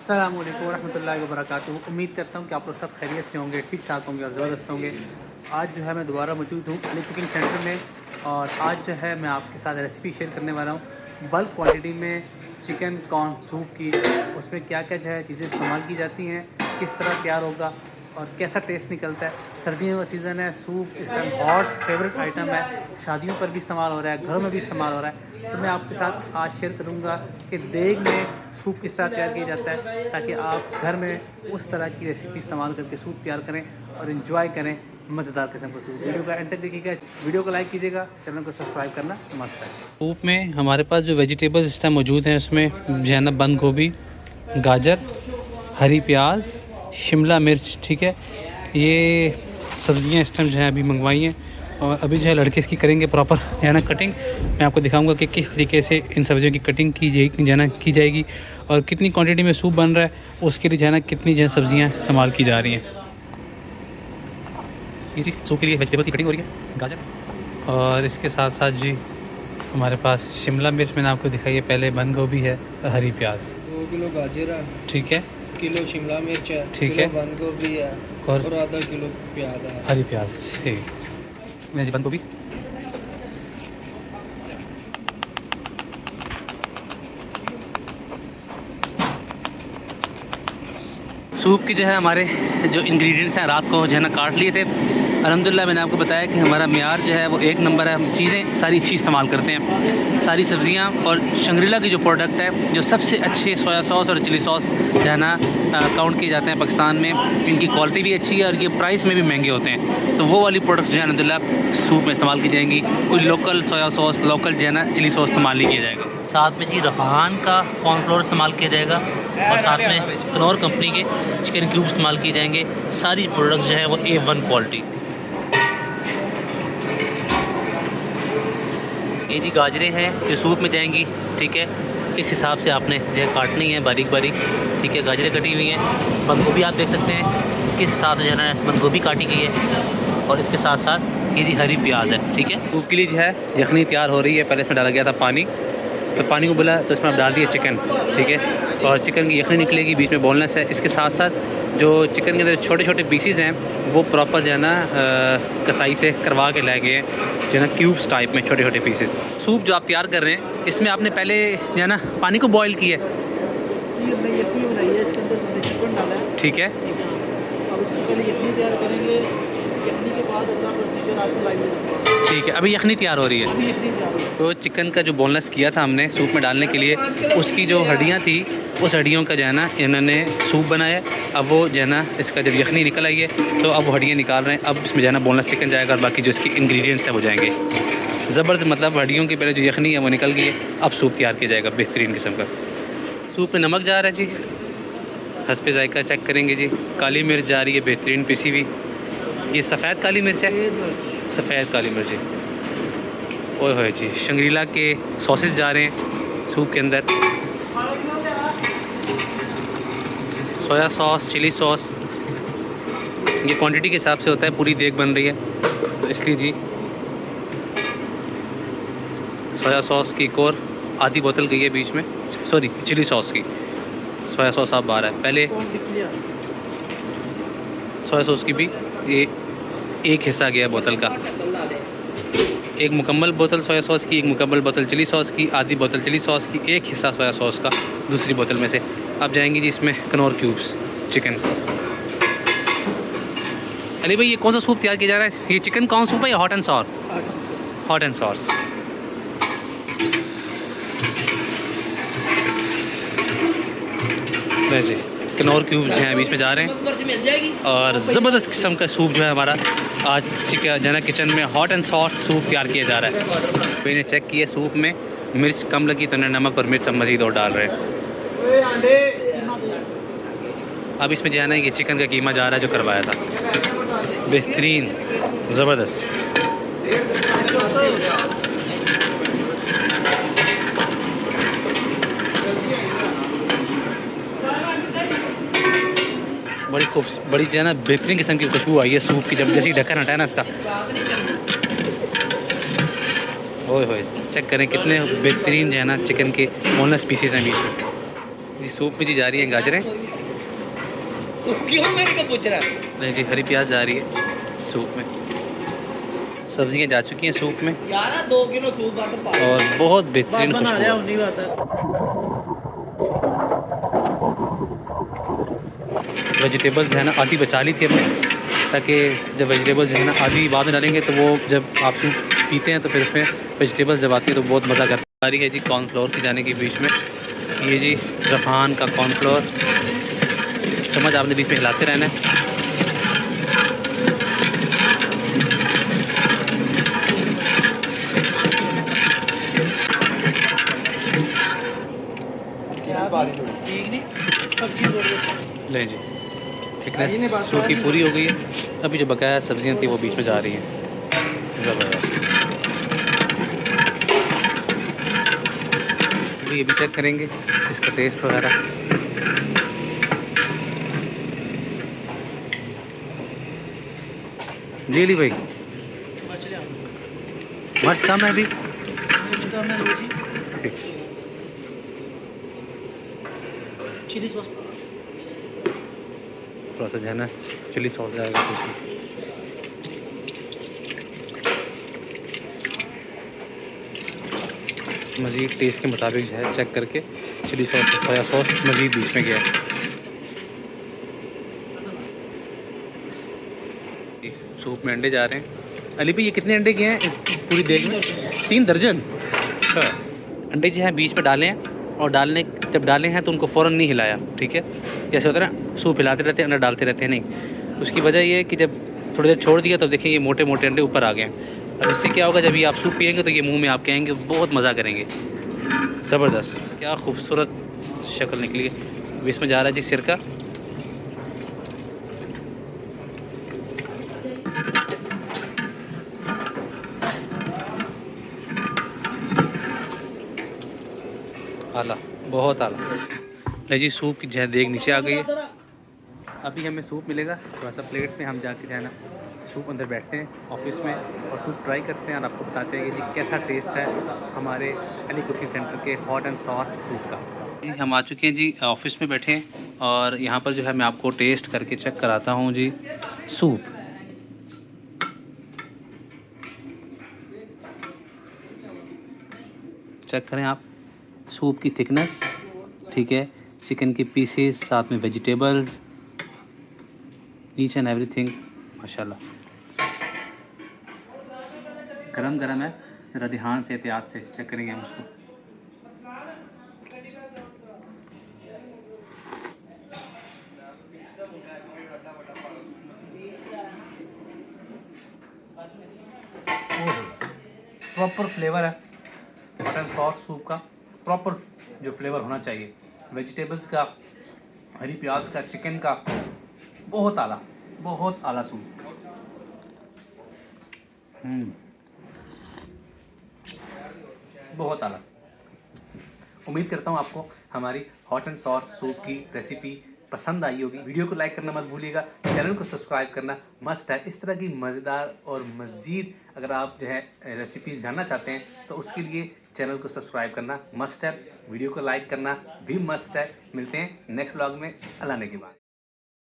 अस्सलाम वालेकुम रहमतुल्लाहि व बरकातुहू। उम्मीद करता हूँ कि आप लोग सब खैरियत से होंगे, ठीक ठाक होंगे और ज़बरदस्त होंगे। आज जो है मैं दोबारा मौजूद हूँ अली कुकिंग सेंटर में और आज जो है मैं आपके साथ रेसिपी शेयर करने वाला हूँ बल्क क्वांटिटी में चिकन कॉर्न सूप की। उसमें क्या क्या जो है चीज़ें इस्तेमाल की जाती हैं, किस तरह तैयार होगा और कैसा टेस्ट निकलता है। सर्दियों का सीज़न है, सूप इस टाइम हॉट फेवरेट आइटम है, शादियों पर भी इस्तेमाल हो रहा है, घरों में भी इस्तेमाल हो रहा है। तो मैं आपके साथ आज शेयर करूँगा कि देग में सूप किस तरह तैयार किया जाता है, ताकि आप घर में उस तरह की रेसिपी इस्तेमाल करके सूप तैयार करें और इन्जॉय करें मज़ेदार किस्म का सूप। वीडियो का एंड तक देखिएगा, वीडियो को लाइक कीजिएगा, चैनल को सब्सक्राइब करना मस्त है। सूप में हमारे पास जो वेजिटेबल्स इस टाइम मौजूद हैं उसमें जो है ना बंद गोभी, गाजर, हरी प्याज, शिमला मिर्च, ठीक है। ये सब्ज़ियाँ इस टाइम जो है अभी मंगवाई हैं और अभी जो है लड़के इसकी करेंगे प्रॉपर जो है ना कटिंग। मैं आपको दिखाऊंगा कि किस तरीके से इन सब्ज़ियों की कटिंग की जाएगी और कितनी क्वांटिटी में सूप बन रहा है, उसके लिए जो है ना कितनी जो है सब्ज़ियाँ इस्तेमाल की जा रही हैं। ये जी सूप के लिए वेजिटेबल्स की कटिंग हो रही है, गाजर और इसके साथ साथ जी हमारे पास शिमला मिर्च मैंने आपको दिखाई है पहले, बंद गोभी है, हरी प्याज, 2 किलो गाजर है, ठीक है, किलो शिमला मिर्च है, ठीक है, बंद गोभी है और आधा किलो प्याज है, हरी प्याज, ठीक है, बंद गोभी, सूप की जो है हमारे जो इंग्रेडिएंट्स हैं रात को जो है ना काट लिए थे। अल्हम्दुलिल्लाह मैंने आपको बताया कि हमारा मियार जो है वो एक नंबर है, चीज़ें सारी अच्छी इस्तेमाल करते हैं, सारी सब्ज़ियाँ। और शंग्रीला की जो प्रोडक्ट है, जो सबसे अच्छे सोया सॉस और चिली सॉस जो है ना काउंट किए जाते हैं पाकिस्तान में, इनकी क्वालिटी भी अच्छी है और ये प्राइस में भी महंगे होते हैं। तो वो वाली प्रोडक्ट जो है अल्हम्दुलिल्लाह सूप में इस्तेमाल की जाएंगी। कोई लोकल सोया सॉस, लोकल जो है ना चिली सॉस इस्तेमाल नहीं किया जाएगा। साथ में जी रफ़ान का कॉर्नफ्लोर इस्तेमाल किया जाएगा और साथ में कनौर कंपनी के चिकन क्यूब इस्तेमाल किए जाएंगे। सारी प्रोडक्ट्स जो है वो A1 क्वालिटी। ये जी गाजरें हैं जो सूप में जाएंगी, ठीक है। इस हिसाब से आपने जो है काटनी है बारीक बारीक, ठीक है। गाजरें कटी हुई हैं, बंद गोभी आप देख सकते हैं किस हिसाब से जो है ना बंद गोभी काटी गई है और इसके साथ साथ ये जी हरी प्याज है, ठीक है। सूप के लिए जो है यखनी तैयार हो रही है। पहले इसमें डाला गया था पानी, तो पानी को बुला तो इसमें आप डाल दिए चिकन, ठीक है। और चिकन की यखनी निकलेगी, बीच में बोनलेस है। इसके साथ साथ जो चिकन के अंदर छोटे छोटे पीसीज हैं वो प्रॉपर जो है ना कसाई से करवा के लाए गए हैं, जो है ना क्यूब्स टाइप में छोटे छोटे पीसेस। सूप जो आप तैयार कर रहे हैं इसमें आपने पहले जो है ना पानी को बॉयल किया है, ठीक है। ठीक है, अभी यखनी तैयार हो रही है। तो चिकन का जो बोनलेस किया था हमने सूप में डालने के लिए, उसकी जो हड्डियाँ थी उस हड्डियों का जो है ना इन्होंने सूप बनाया। अब वो जो है ना इसका जब यखनी निकल आई है तो अब वो हड्डियाँ निकाल रहे हैं। अब इसमें जो है ना बोनलेस चिकन जाएगा और बाकी जो इसके इंग्रेडिएंट्स हैं वो जाएंगे। ज़बरदस्त, मतलब हड्डियों की पहले जो यखनी है वो निकल गई है, अब सूप तैयार किया जाएगा बेहतरीन किस्म का। सूप में नमक जा रहा है जी, हस्बे जायका चेक करेंगे जी। काली मिर्च जा रही है बेहतरीन पिसी हुई, ये सफ़ेद काली मिर्च है, सफ़ेद काली मिर्च है। ओए होए जी, शंग्रीला के सॉसेस जा रहे हैं सूप के अंदर, सोया सॉस, चिली सॉस, ये क्वांटिटी के हिसाब से होता है। पूरी देग बन रही है तो इसलिए जी सोया सॉस की एक और आधी बोतल गई है बीच में, सॉरी चिली सॉस की। सोया सॉस आप बाहर है, पहले सोया सॉस की भी ये एक हिस्सा गया बोतल का, एक मुकम्मल बोतल सोया सॉस की, एक मुकम्मल बोतल चिली सॉस की, आधी बोतल चिली सॉस की, एक हिस्सा सोया सॉस का दूसरी बोतल में से। अब जाएंगी जी इसमें कनौर क्यूब्स चिकन। अली भाई ये कौन सा सूप तैयार किया जा रहा है? ये चिकन कौन सूप है या hot and sour? Hot and सॉर्स। जी कनौर क्यूब्स जो हैं बीच में जा रहे हैं और ज़बरदस्त किस्म का सूप जो है हमारा आज जो है ना किचन में हॉट एंड सॉस सूप तैयार किया जा रहा है। तो इन्हें चेक किया, सूप में मिर्च कम लगी तो इन्हें नमक और मिर्च मज़ीद और डाल रहे हैं। अब इसमें जो है ना ये चिकन का कीमा जा रहा है जो करवाया था, बेहतरीन ज़बरदस्त। बड़ी जो है ना बेहतरीन किस्म की खुशबू आई है सूप की, जब जैसे ढक्कन हटाया ना इसका। ओए होए, चेक करें कितने बेहतरीन जो है ना चिकन के बोनलेस पीसेस हैं बीच में। जी सूप में जी जा रही है गाजरें, तो क्यों मेरे को पूछ रहा है? नहीं जी हरी प्याज जा रही है सूप में, सब्जियां जा चुकी हैं सूप में यार 2 किलो सूप बात और बहुत बेहतरीन खुशबू है। वेजिटेबल्स जो है ना आधी बचा ली थी हमने, ताकि जब वेजिटेबल्स जो है ना आधी बाद में डालेंगे तो वो जब आप सूप पीते हैं तो फिर उसमें वेजिटेबल्स जब आती है तो बहुत मज़ा करता है। आ रही है जी कॉर्नफ्लोर की जाने के बीच में, ये जी रफान का कॉर्नफ्लोर, चम्मच आपने बीच में हिलाते रहना है। ले जी थिकनेस सूप की पूरी हो गई है, अभी जो बकाया सब्जियां थी वो बीच में जा रही हैं। ज़बरदस्त। ये भी चेक करेंगे इसका टेस्ट वगैरह। जी अली भाई मर्च कम है अभी, चिली सॉस थोड़ा सा जो है ना चिली सॉस जाएगा कुछ। मज़ीद टेस्ट के मुताबिक जो है चेक करके चिली सॉस और सोया सॉस मज़ीद बीच में गया है। सूप में अंडे जा रहे हैं। अली भाई ये कितने अंडे गए हैं इस पूरी देग में? 3 दर्जन। अच्छा अंडे जो हैं बीच में डाले हैं और जब डाले हैं तो उनको फ़ौरन नहीं हिलाया, ठीक है? जैसे होता है ना सूप हिलाते रहते हैं अंडा डालते रहते हैं, नहीं। उसकी वजह ये है कि जब थोड़ी देर छोड़ दिया तब देखिए ये मोटे मोटे अंडे ऊपर आ गए हैं। अब इससे क्या होगा, जब ये आप सूप पिएंगे तो ये मुंह में आपके आएंगे, बहुत मज़ा करेंगे। ज़बरदस्त, क्या खूबसूरत शक्ल निकली है। अब इसमें जा रहा है जी सिरका। आला, बहुत आला। ले जी सूप की जो है देग नीचे आ गई है। अभी हमें सूप मिलेगा थोड़ा सा प्लेट में, हम जाके जो है ना सूप अंदर बैठते हैं ऑफिस में और सूप ट्राई करते हैं और आपको बताते हैं कि जी कैसा टेस्ट है हमारे अली कुकिंग सेंटर के हॉट एंड सॉस सूप का। जी हम आ चुके हैं जी ऑफिस में बैठे हैं और यहाँ पर जो है मैं आपको टेस्ट करके चेक कराता हूँ जी सूप। चेक करें आप सूप की थिकनेस, ठीक है, चिकन के पीसेस, साथ में वेजिटेबल्स, ईच एंड एवरीथिंग माशाल्लाह। गरम गरम है, ज़रा ध्यान से एहतियात से चेक करेंगे हम उसको। प्रॉपर फ्लेवर है हॉट एंड सॉस सूप का, प्रॉपर जो फ्लेवर होना चाहिए वेजिटेबल्स का, हरी प्याज का, चिकन का, बहुत आला सूप। बहुत आला। उम्मीद करता हूँ आपको हमारी हॉट एंड सॉस सूप की रेसिपी पसंद आई होगी। वीडियो को लाइक करना मत भूलिएगा, चैनल को सब्सक्राइब करना मस्ट है। इस तरह की मज़ेदार और मज़ीद अगर आप जो है रेसिपीज़ जानना चाहते हैं तो उसके लिए चैनल को सब्सक्राइब करना मस्ट है, वीडियो को लाइक करना भी मस्ट है। मिलते हैं नेक्स्ट व्लॉग में अल्लाह ने के बाद।